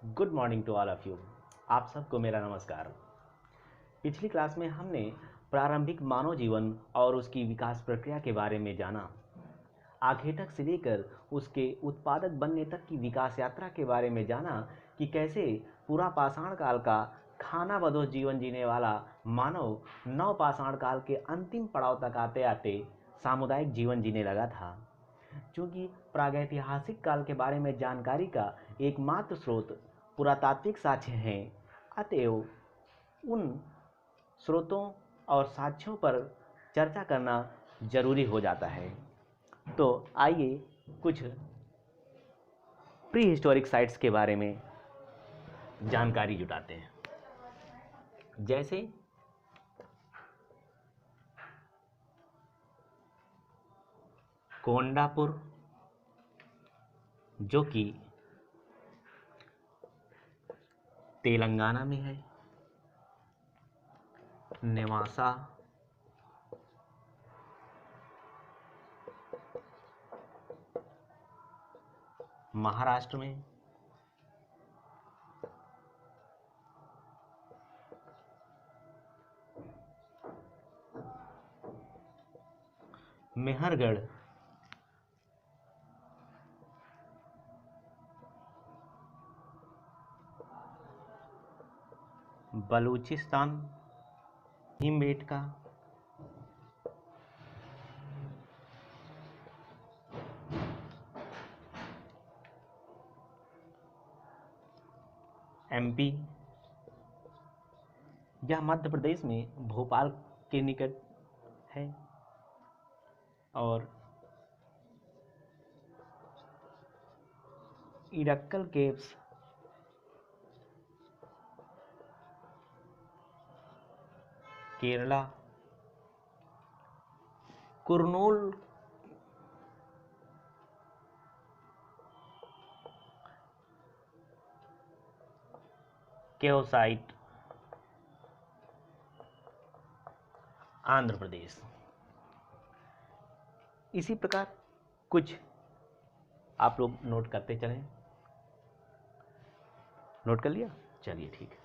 Good morning to all of you. आप सबको मेरा नमस्कार। पिछली क्लास में हमने प्रारंभिक मानव जीवन और उसकी विकास प्रक्रिया के बारे में जाना। आखेटक से लेकर उसके उत्पादक बनने तक की विकास यात्रा के बारे में जाना कि कैसे पूरा पाषाण काल का खानाबदोश जीवन जीने वाला मानव नव पाषाण काल के अंतिम पड़ाव तक आते आते सामुदायिक जीवन जीने लगा था। चूँकि प्रागैतिहासिक काल के बारे में जानकारी का एकमात्र स्रोत पुरातात्विक साक्ष्य हैं, अतएव उन स्रोतों और साक्ष्यों पर चर्चा करना जरूरी हो जाता है। तो आइए कुछ प्री हिस्टोरिक साइट्स के बारे में जानकारी जुटाते हैं। जैसे कोंडापुर, जो कि तेलंगाना में है, नेवासा, महाराष्ट्र में, मेहरगढ़, बलूचिस्तान, भीमबेटका, एमपी, यह मध्य प्रदेश में भोपाल के निकट है, और इरक्कल केव्स केरला, कुरनूल केव साइट आंध्र प्रदेश। इसी प्रकार कुछ आप लोग नोट करते चलें। नोट कर लिया? चलिए ठीक है।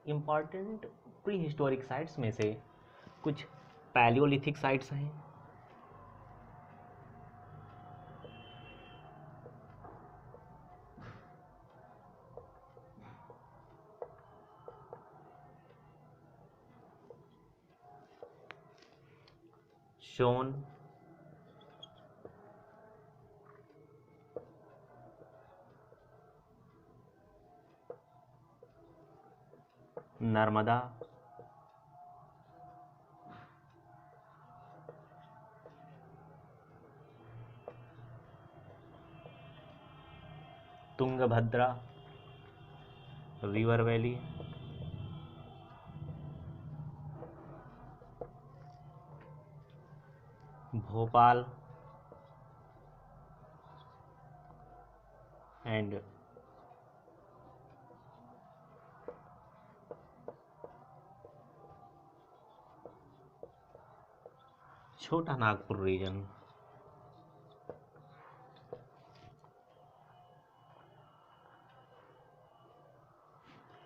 इम्पॉर्टेंट प्री हिस्टोरिक साइट्स में से कुछ पैलियोलिथिक साइट्स हैं। Shown, Narmada, Tungabhadra river valley, Bhopal and छोटा नागपुर रीजन।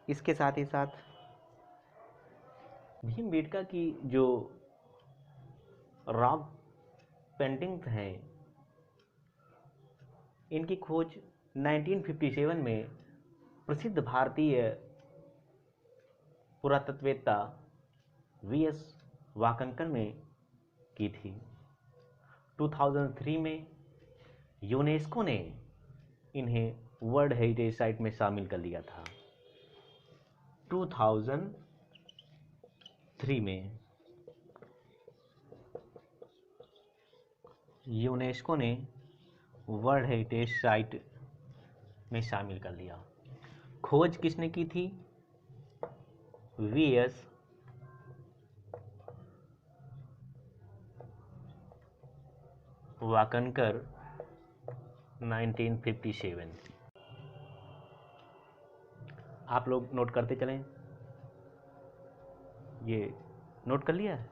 इसके साथ ही साथ भीमबेटका की जो रॉक पेंटिंग्स हैं, इनकी खोज 1957 में प्रसिद्ध भारतीय पुरातत्ववेत्ता वीएस वाकनकर ने की थी। 2003 में यूनेस्को ने इन्हें वर्ल्ड हेरिटेज साइट में शामिल कर लिया था। 2003 में यूनेस्को ने वर्ल्ड हेरिटेज साइट में शामिल कर लिया। खोज किसने की थी? वीएस वाकनकर, 1957। आप लोग नोट करते चलें। ये नोट कर लिया है?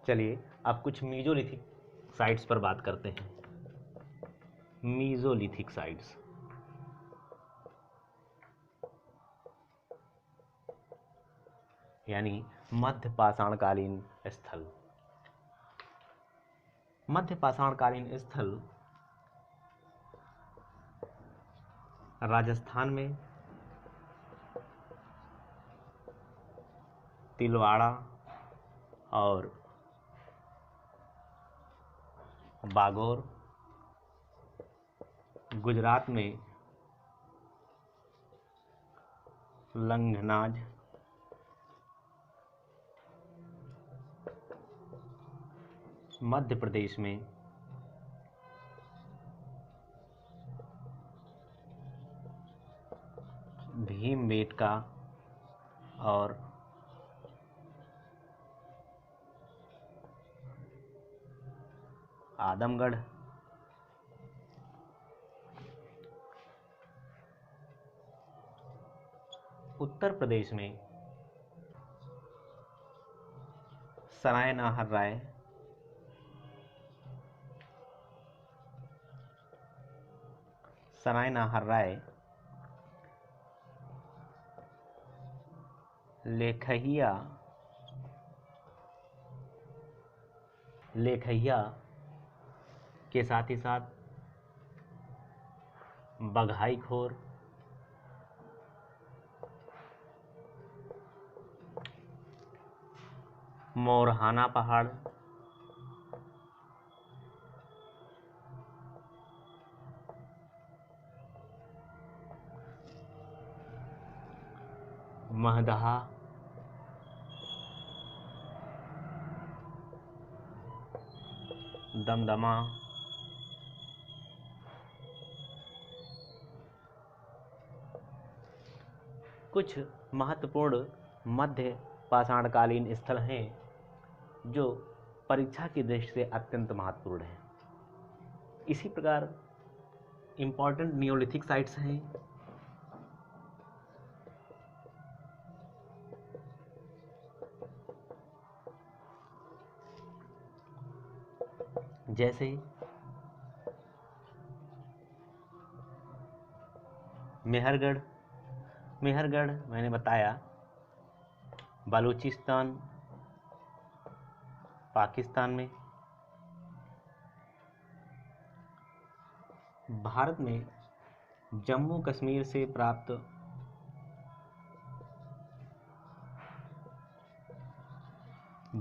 चलिए अब कुछ मीजोलिथिक साइट्स पर बात करते हैं। Mesolithic sites. यानी मध्य पाषाणकालीन स्थल। मध्य पाषाणकालीन स्थल राजस्थान में तिलवाड़ा और बागोर, गुजरात में लंघनाज, मध्य प्रदेश में भीमबेटका और आदमगढ़, उत्तर प्रदेश में सरायनाहर राय, लेखहिया के साथ ही साथ बघाईखोर, मोरहाना पहाड़, महदहा, दमदमा, कुछ महत्वपूर्ण मध्य पाषाणकालीन स्थल हैं जो परीक्षा की दृष्टि से अत्यंत महत्वपूर्ण हैं। इसी प्रकार इम्पॉर्टेंट नियोलिथिक साइट्स हैं जैसे मेहरगढ़। मेहरगढ़ मैंने बताया बलूचिस्तान, पाकिस्तान में। भारत में जम्मू कश्मीर से प्राप्त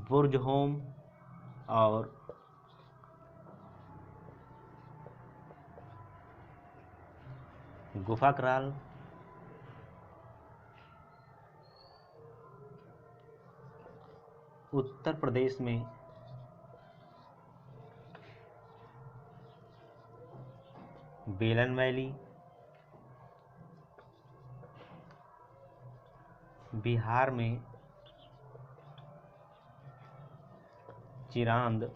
बुर्जहोम और गुफा कराल, उत्तर प्रदेश में बेलन वैली, बिहार में चिरांद,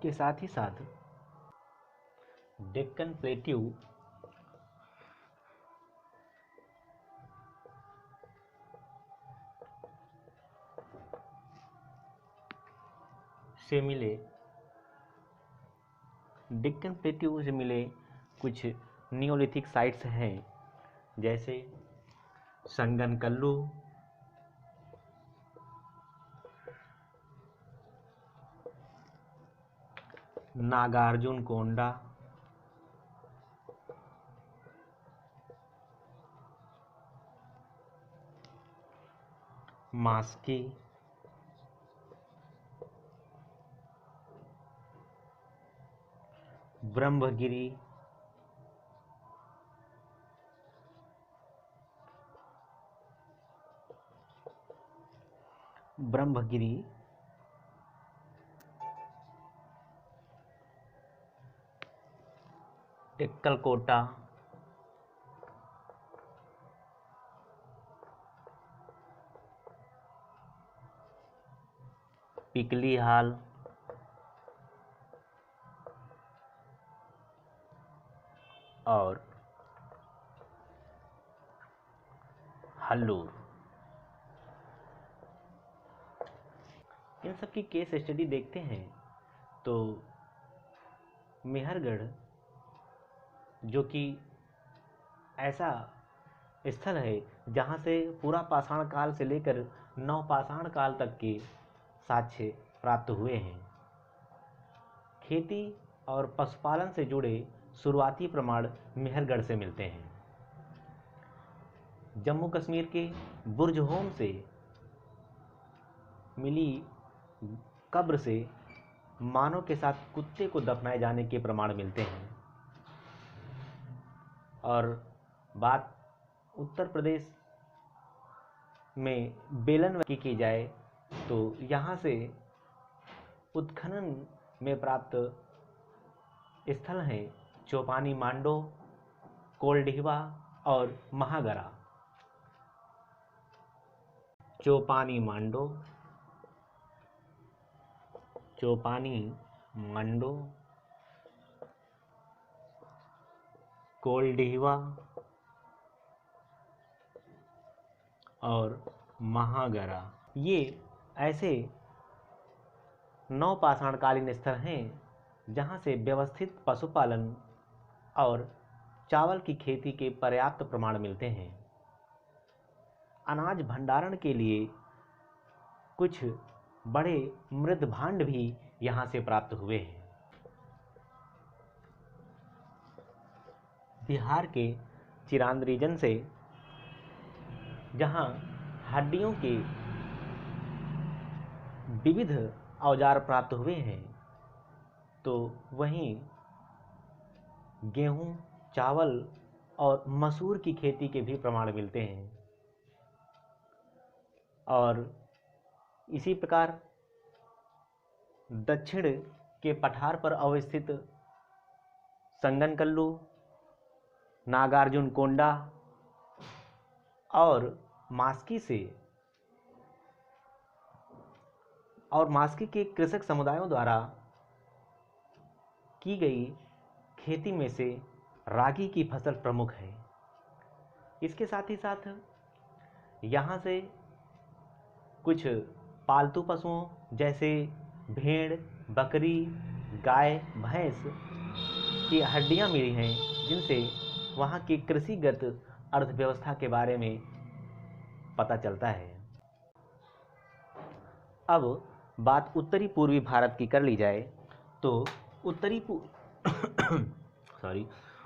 के साथ ही साथ डेक्कन प्लेट्यू से मिले कुछ नियोलिथिक साइट्स हैं जैसे संगनकल्लू, नागार्जुन कोंडा, मास्की, ब्रह्मगिरी, टेक्कलकोटा, पिकली हाल, और हल्लूर। इन सब की केस स्टडी देखते हैं तो मेहरगढ़, जो कि ऐसा स्थल है जहाँ से पूरा पाषाण काल से लेकर नवपाषाण काल तक के साक्ष्य प्राप्त हुए हैं। खेती और पशुपालन से जुड़े शुरुआती प्रमाण मेहरगढ़ से मिलते हैं। जम्मू कश्मीर के बुर्जहोम से मिली कब्र से मानव के साथ कुत्ते को दफनाए जाने के प्रमाण मिलते हैं। और बात उत्तर प्रदेश में बेलन की जाए तो यहाँ से उत्खनन में प्राप्त स्थल हैं चौपानी मांडो, कोल्डिहवा और महागरा। चौपानी मांडो, कोल्डिहवा और महागरा, ये ऐसे नवपाषाणकालीन स्थल हैं जहाँ से व्यवस्थित पशुपालन और चावल की खेती के पर्याप्त प्रमाण मिलते हैं। अनाज भंडारण के लिए कुछ बड़े मृद भांड भी यहाँ से प्राप्त हुए हैं। बिहार के चिरांद रीजन से जहाँ हड्डियों के विविध औजार प्राप्त हुए हैं, तो वहीं गेहूं, चावल और मसूर की खेती के भी प्रमाण मिलते हैं। और इसी प्रकार दक्षिण के पठार पर अवस्थित संगनकल्लू, नागार्जुन कोंडा और मास्की के कृषक समुदायों द्वारा की गई खेती में से रागी की फसल प्रमुख है। इसके साथ ही साथ यहाँ से कुछ पालतू पशुओं जैसे भेड़, बकरी, गाय, भैंस की हड्डियाँ मिली हैं, जिनसे वहाँ की कृषिगत अर्थव्यवस्था के बारे में पता चलता है। अब बात उत्तरी पूर्वी भारत की कर ली जाए तो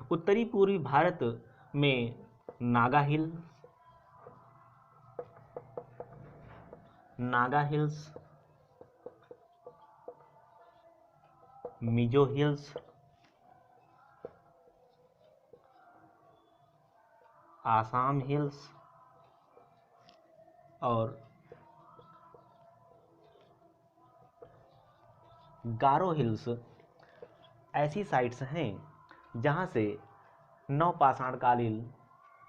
उत्तरी पूर्वी भारत में Naga hills, Mizo hills, Assam hills और गारो हिल्स ऐसी साइट्स हैं जहां से नवपाषाणकालीन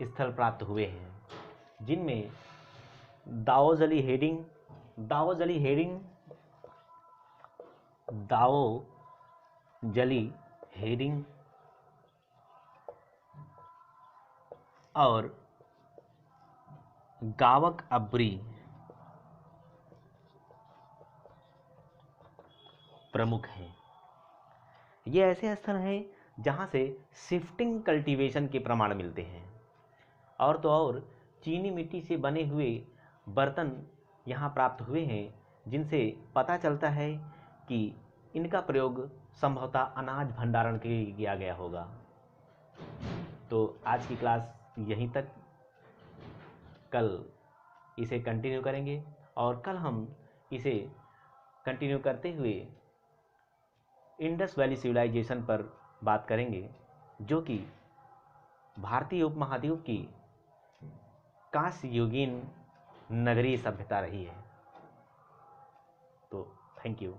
स्थल प्राप्त हुए हैं, जिनमें दाओजली हेडिंग और गावक अब्री प्रमुख हैं। ये ऐसे स्थल हैं जहाँ से शिफ्टिंग कल्टीवेशन के प्रमाण मिलते हैं। और तो और चीनी मिट्टी से बने हुए बर्तन यहाँ प्राप्त हुए हैं, जिनसे पता चलता है कि इनका प्रयोग संभवतः अनाज भंडारण के लिए किया गया होगा। तो आज की क्लास यहीं तक, कल इसे कंटिन्यू करेंगे और कल हम इसे कंटिन्यू करते हुए इंडस वैली सिविलाइजेशन पर बात करेंगे, जो कि भारतीय उपमहाद्वीप की कांस्य युगीन नगरीय सभ्यता रही है। तो थैंक यू।